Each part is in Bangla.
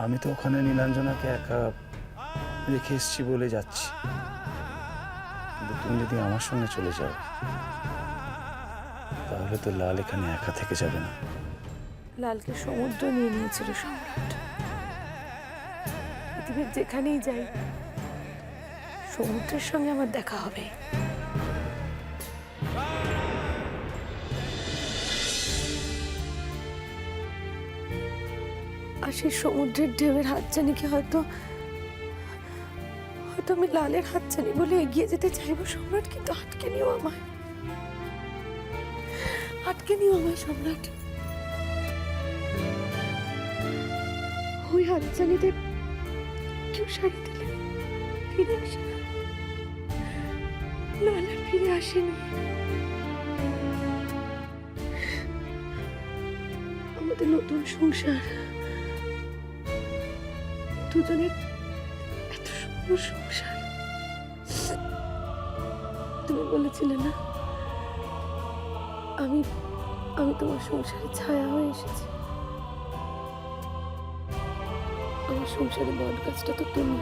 আমি তো ওখানে নীলাঞ্জনাকে একা রেখে এসছি বলে যাচ্ছি, কিন্তু তুমি যদি আমার সঙ্গে চলে যাও তাহলে তো লাল এখানে একা থেকে যাবে না। লালকে সমুদ্র নিয়ে নিয়েছিল সম্রাট। পৃথিবীর যেখানেই যাই সমুদ্রের সঙ্গে আমার দেখা হবে। আর সেই সমুদ্রের ঢেউয়ের হাতছানি কি হয়তো আমি লালের হাতছানি বলে এগিয়ে যেতে চাইবো সম্রাট, কিন্তু আটকে নিও আমায়, সম্রাট। ওই হাতছানিতে কেউ সাড়া দিলে ফিরে আসে না, লাল আর ফিরে আসেনি। আমাদের নতুন সংসার, দুজনের এত সুন্দর সংসার। তুমি বলেছিলে না আমি তোমার সংসারে ছায়া হয়ে এসেছি। আমার সংসারে বড় কাজটা তো তুমি।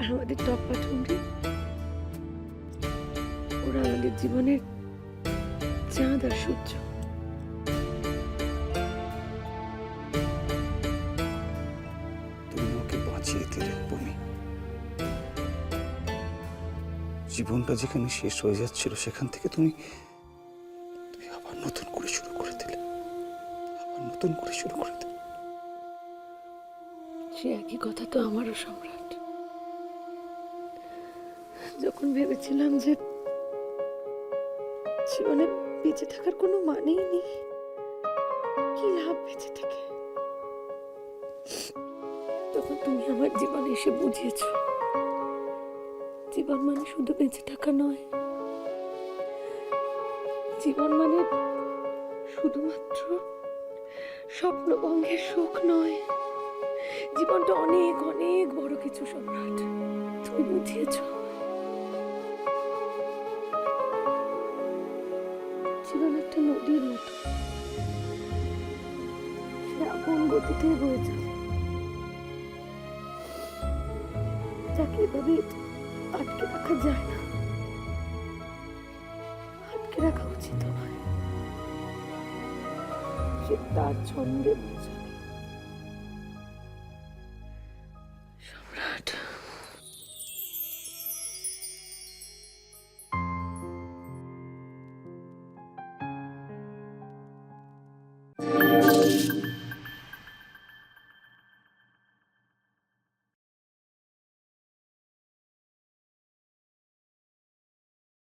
আর আমাদের টপ্পা ঠুমরি, ওরা আমাদের জীবনের চাঁদ আর সূর্য। তুমি ওকে বাঁচিয়ে দিলে বমি। জীবনটা যেখানে শেষ হয়ে যাচ্ছিল সেখান থেকে তুমি আবার নতুন করে শুরু করে দিলে, সে একই কথা তো আমারও সম্রাট। যখন ভেবেছিলাম যে জীবনে বেঁচে থাকার কোনো মানেই নেই, কি লাভ বেঁচে থেকে, তখন তুমি আমার জীবনে এসে বুঝিয়েছো জীবন মানে শুধু বেঁচে থাকা নয়, জীবন মানে শুধুমাত্র স্বপ্নভঙ্গের সুখ নয়, জীবনটা অনেক অনেক বড় কিছু সম্রাট। তুমি বুঝিয়েছো জীবন একটা নদীর মতো, সে আপন গতিতে বয়ে যাবে, যাকে এভাবে আটকে রাখা যায় না, আটকে রাখা উচিত নয়। সে তার ছন্দে বয়ে যাবে।